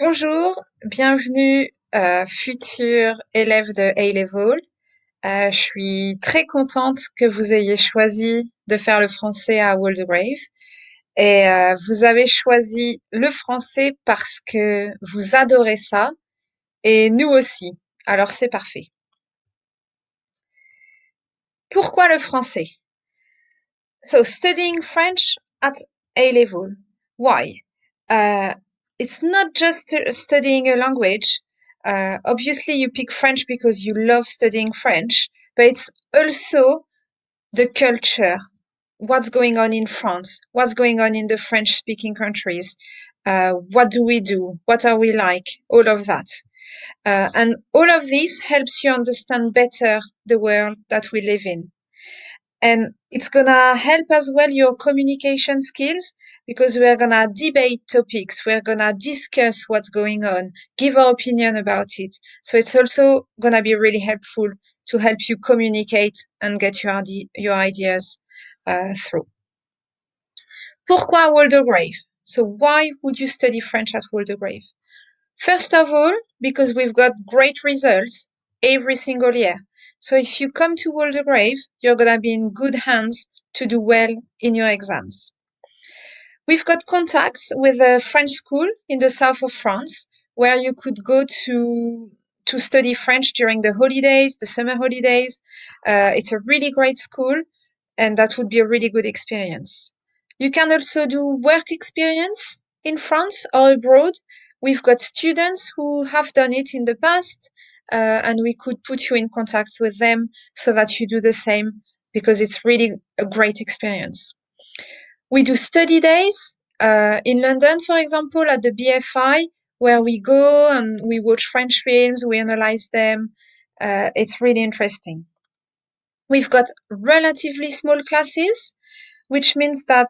Bonjour, bienvenue, futurs élèves de A-Level. Je suis très contente que vous ayez choisi de faire le français à Waldegrave. Et vous avez choisi le français parce que vous adorez ça, et nous aussi. Alors c'est parfait. Pourquoi le français? So studying French at A level. Why? Uh, it's not just studying a language. Obviously, you pick French because you love studying French, but it's also the culture. What's going on in France? What's going on in the French-speaking countries? What do we do? What are we like? All of that. And all of this helps you understand better the world that we live in. And it's gonna help as well your communication skills because we're gonna debate topics, we're gonna discuss what's going on, give our opinion about it. So it's also gonna be really helpful to help you communicate and get your ideas through. Pourquoi Waldegrave? So why would you study French at Waldegrave? First of all, because we've got great results every single year. So if you come to Waldegrave, you're going to be in good hands to do well in your exams. We've got contacts with a French school in the south of France where you could go to study French during the holidays, the summer holidays. It's a really great school and that would be a really good experience. You can also do work experience in France or abroad. We've got students who have done it in the past, and we could put you in contact with them so that you do the same because it's really a great experience. We do study days in London, for example, at the BFI, where we go and we watch French films, we analyze them. It's really interesting. We've got relatively small classes, which means that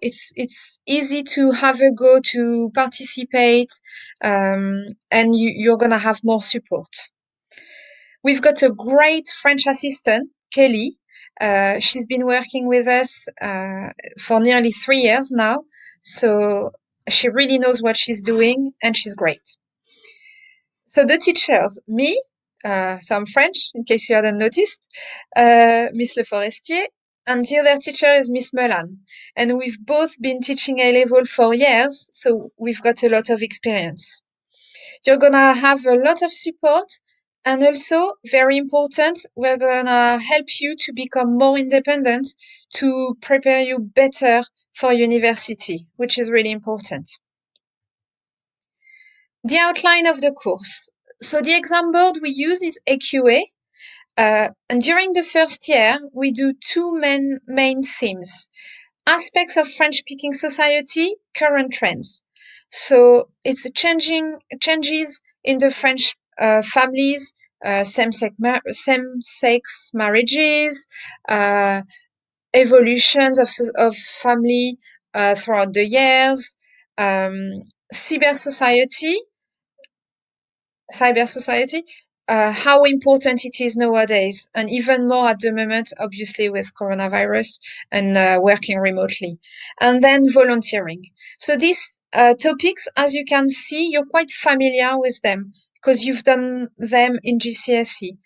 it's easy to have a go to participate, and you're gonna have more support. We've got a great French assistant, Kelly. She's been working with us for nearly 3 years now, so she really knows what she's doing, and she's great. So the teachers, me, so I'm French, in case you hadn't noticed, Ms Leforestier, and the other teacher is Miss Mullan. And we've both been teaching A-level for years, so we've got a lot of experience. You're gonna have a lot of support, and also, very important, we're gonna help you to become more independent, to prepare you better for university, which is really important. The outline of the course. So the exam board we use is AQA, and during the first year, we do two main themes. Aspects of French-speaking society, current trends. So it's changes in the French families, same-sex marriages, evolutions of family throughout the years, cyber society, how important it is nowadays, and even more at the moment, obviously, with coronavirus and working remotely. And then volunteering. So these topics, as you can see, you're quite familiar with them because you've done them in GCSE.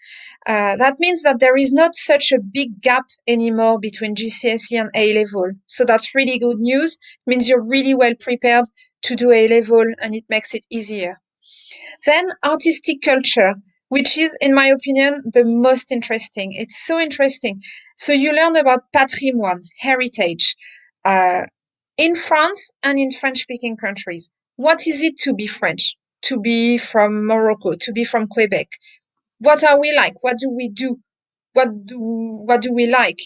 That means that there is not such a big gap anymore between GCSE and A-level. So that's really good news. It means you're really well prepared to do A-level, and it makes it easier. Then artistic culture, which is, in my opinion, the most interesting. It's so interesting. So you learn about patrimoine, heritage, in France and in French-speaking countries. What is it to be French? To be from Morocco? To be from Quebec? What are we like? What do we do? What do we like?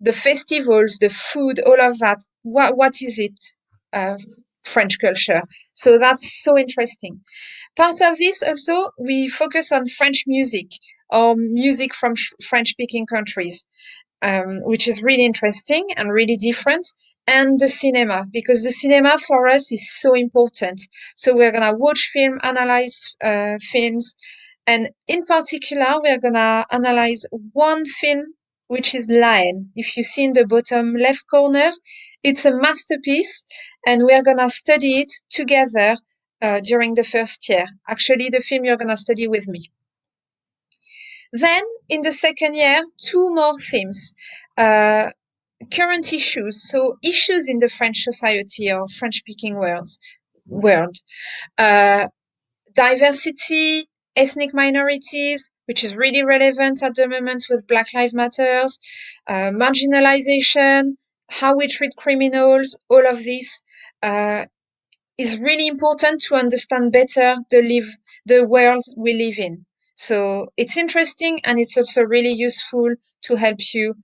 The festivals, the food, all of that. What is it? French culture. So that's so interesting. Part of this also, we focus on French music or music from French-speaking countries, which is really interesting and really different. And the cinema, because the cinema for us is so important. So we're gonna watch film, analyze films, and in particular, we're gonna analyze one film, which is Lion. If you see in the bottom left corner, it's a masterpiece, and we're gonna study it together during the first year. Actually, the film you're going to study with me. Then, in the second year, two more themes. Current issues, so issues in the French society or French-speaking world. Diversity, ethnic minorities, which is really relevant at the moment with Black Lives Matters, marginalization, how we treat criminals, all of this is really important to understand better the world we live in. So it's interesting and it's also really useful to help you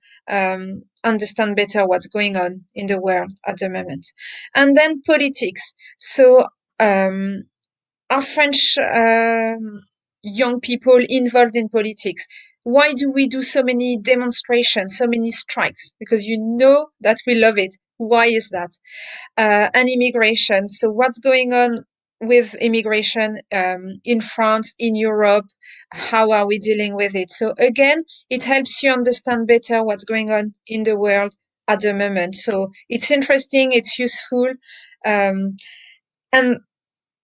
understand better what's going on in the world at the moment. And then politics. So are French young people involved in politics? Why do we do so many demonstrations, so many strikes? Because you know that we love it. Why is that? And immigration. So what's going on with immigration in France, in Europe? How are we dealing with it? So again, it helps you understand better what's going on in the world at the moment. So it's interesting, it's useful. And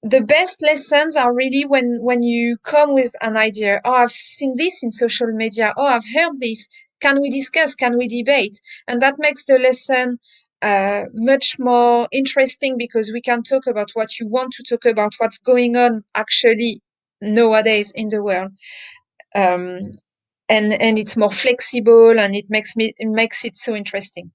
the best lessons are really when you come with an idea. Oh, I've seen this in social media. Oh, I've heard this. Can we discuss? Can we debate? And that makes the lesson much more interesting because we can talk about what you want to talk about, what's going on actually nowadays in the world. And it's more flexible and it makes it so interesting.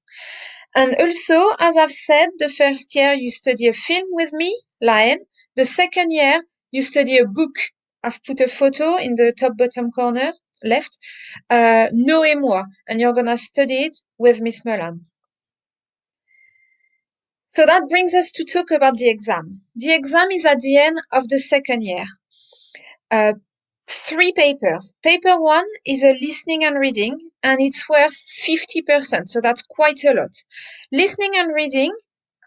And also, as I've said, the first year you study a film with me, Lion. The second year you study a book. I've put a photo in the top bottom corner left. Nous et moi, and you're gonna study it with Miss Mullan. So that brings us to talk about the exam. The exam is at the end of the second year. 3 papers. Paper 1 is a listening and reading, and it's worth 50%, so that's quite a lot. Listening and reading,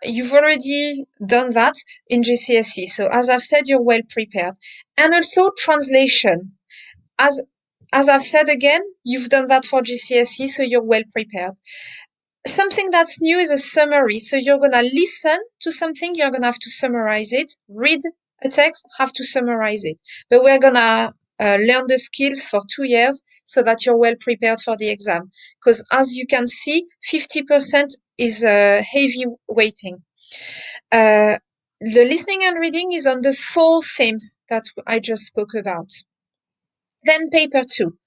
you've already done that in GCSE, so as I've said, you're well prepared. And also translation. As I've said again, you've done that for GCSE, so you're well prepared. Something that's new is a summary. So you're going to listen to something, you're going to have to summarize it, read a text, have to summarize it. But we're going to learn the skills for 2 years so that you're well prepared for the exam. Because as you can see, 50% is heavy weighting. The listening and reading is on the 4 themes that I just spoke about. Then paper 2,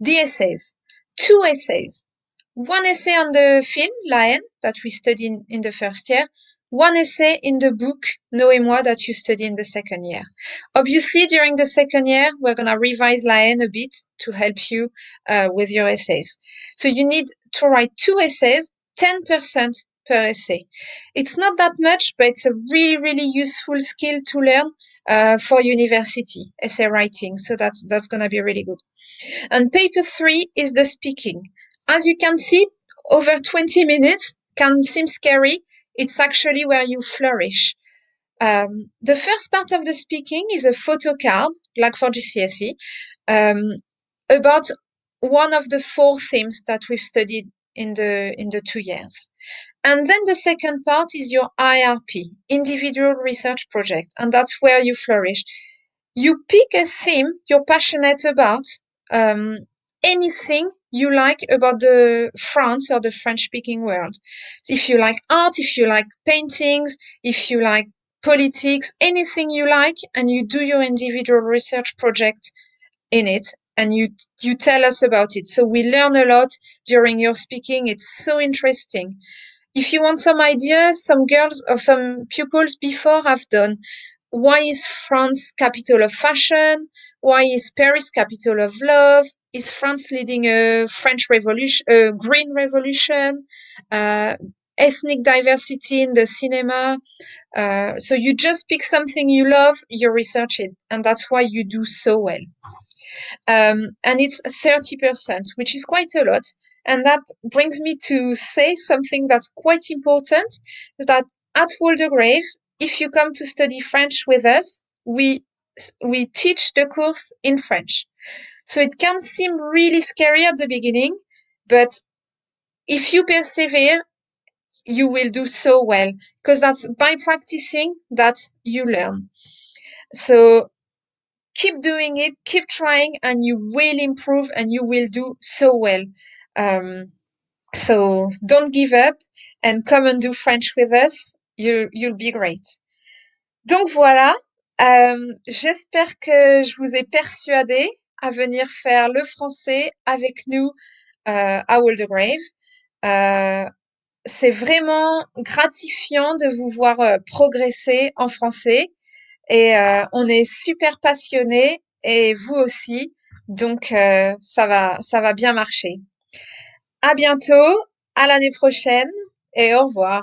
the essays. 2 essays. 1 essay on the film, Lion, that we studied in the first year. 1 essay in the book, Nous et moi, that you study in the second year. Obviously, during the second year, we're going to revise Lion a bit to help you with your essays. So you need to write 2 essays, 10% per essay. It's not that much, but it's a really, really useful skill to learn for university, essay writing. So that's going to be really good. And paper 3 is the speaking. As you can see, over 20 minutes can seem scary. It's actually where you flourish. The first part of the speaking is a photo card, like for GCSE, about one of the 4 themes that we've studied in the 2 years. And then the second part is your IRP, individual research project, and that's where you flourish. You pick a theme you're passionate about, anything you like about the France or the French-speaking world. So if you like art, if you like paintings, if you like politics, anything you like, and you do your individual research project in it, and you tell us about it. So we learn a lot during your speaking. It's so interesting. If you want some ideas, some girls or some pupils before have done. Why is France capital of fashion? Why is Paris capital of love? Is France leading a French revolution, a green revolution? Ethnic diversity in the cinema. So you just pick something you love, you research it, and that's why you do so well. And it's 30%, which is quite a lot. And that brings me to say something that's quite important, is that at Waldegrave, if you come to study French with us, we teach the course in French. So it can seem really scary at the beginning, but if you persevere, you will do so well, because that's by practicing that you learn. So keep doing it, keep trying, and you will improve and you will do so well. So don't give up and come and do French with us. You'll be great. Donc voilà, j'espère que je vous ai persuadé à venir faire le français avec nous à Waldegrave. C'est vraiment gratifiant de vous voir progresser en français et on est super passionnés et vous aussi. Donc ça va bien marcher. À bientôt, à l'année prochaine et au revoir.